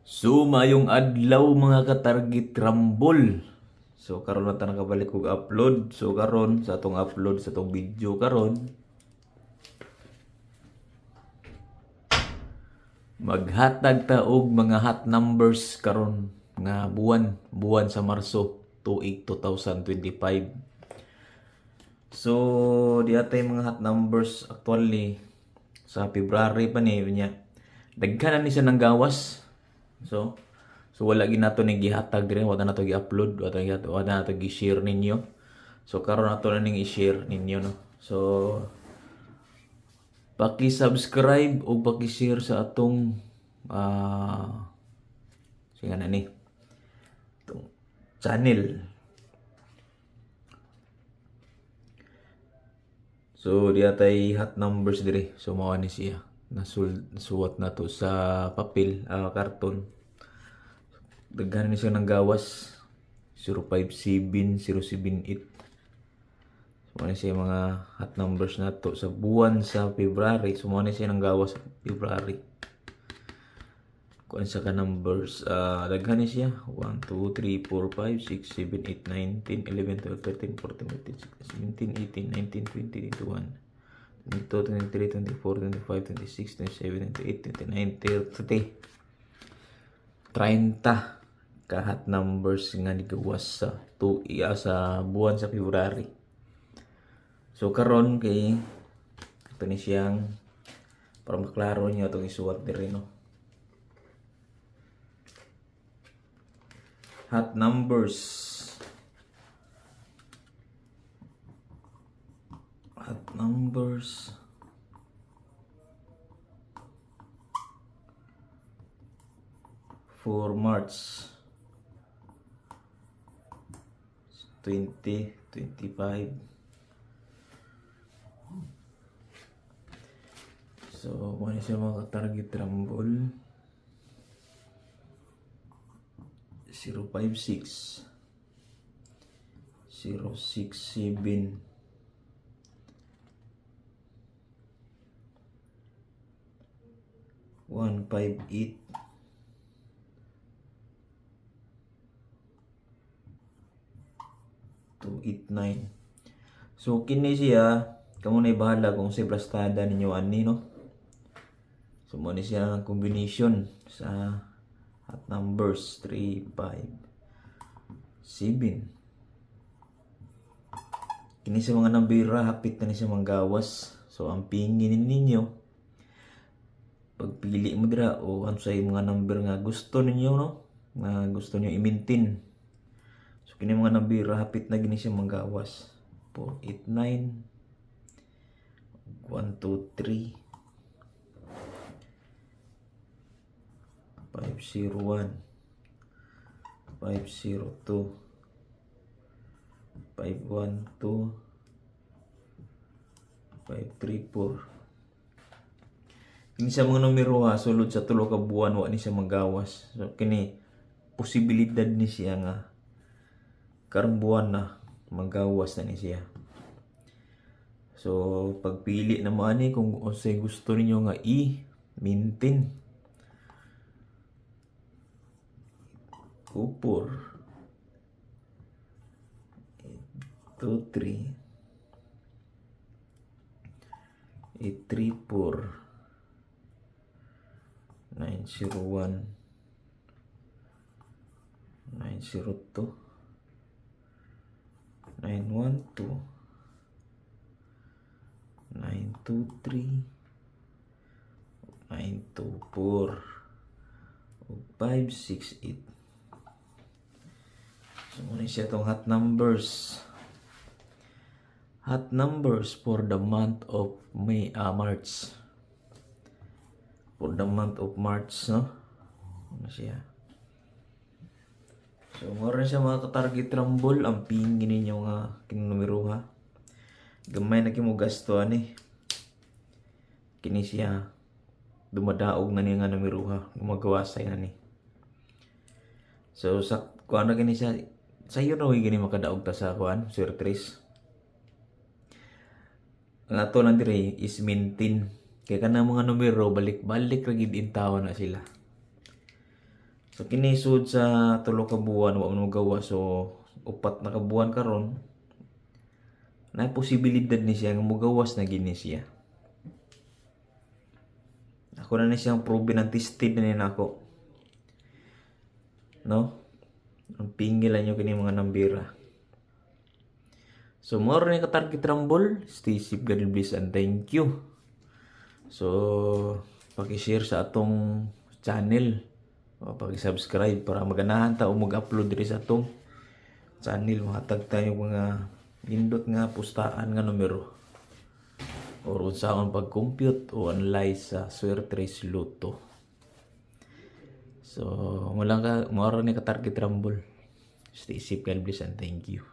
So, mayong adlaw mga ka-target Rumble. So, karon na ta nakabalik og upload. So, karon sa atong upload sa atong video karon, maghatag ta og mga hot numbers karon nga buwan sa Marso tuig 2025. So, di atay mga hot numbers actually sa February pa ni niya. Daghan na ni siya ng gawas. So wala gid nato ni gihatag dire, wala nato gi-upload, wala nato gi-share ninyo. So karon nato na ning i-share ninyo no. So paki-subscribe o paki-share sa atong singa na ni itong channel. So di atay hot numbers dire. So mao ni siya. Nasuwat na to sa papel, karton. Daghan ni siya ng gawas 057 078. So ano siya mga hot numbers na to sa buwan sa February. So ano siya ng gawas sa February. Kung sa ka numbers, daghan ni siya 1 2 3 4 5 6 7 8 9 10 11 12 13 14 15 16 17 18 19 20 21 22, 23, 24, 25, 26, 27, 28, 29, 30. 30 kahat numbers nga nigawas sa buwan sa February. So karon kay ito ni siyang para maklaro niyo itong isuwat diri no. Hot numbers. For March 2025. So, ano siya mga target rumble? 056 067 158 289. So kini siya kamo na bahala kung sa plastada ninyo ani no. So mo ni siya ang combination sa hot numbers 3 5 7. Kini sa mga nambira hapit na ni siya manggawas. So ang pingin ninyo pagpili mo dira o ano sa mga number nga gusto ninyo no, nga gusto niyo i-maintain. So kini mga nambira hapit na gini siya manggawas. 489 123 501 502 512 534. Kini sa mga numero ha, sulod sa tulo ka buwan wa ni siya magawas. So kini posibilidad ni siya nga karong buwan na magawas na ni siya. So pagpili na mo ani kung unsay gusto ninyo nga i-maintain. Kupor 823 834 901 902 912 923 924 568. So muna siya itong hot numbers. Hot numbers for the month of March. For the month of March, no? Ano siya? So, meron siya mga ka-target rumble. Ang pingin ninyo nga kinumero ha. Gamay na kimo gasto ani. Kini siya dumadaog na niya nga numero ha. Gumagawasay na ni. So, sa kuan na gani siya. Sa iyo na gani makadaog ta sa kuan, Sir Tris. Ang ato lang dire is maintain. Kaya ka mga numero, balik-balik lagi din tao na sila. So kinisod sa 3 ka buwan wa man magawa, so 4 na ka buwan karon na posibilidad ni siya nga mogawas na gini siya. Ako na ni siyang proven and tested na ni nako. No? Ang pingilan nyo kini mga nambira. So, more ni ka-target rumble. Stay safe, God bless, and thank you. So, paki-share sa atong channel. O paki-subscribe para maganahan ta o mag-upload diri sa atong channel. Mahatag tayo mga indot nga pustaan nga numero. Or unsaon pag-compute o analyze sa Swertres Lotto. So, mo ni ka-target rumble. Stay safe, God bless, and thank you.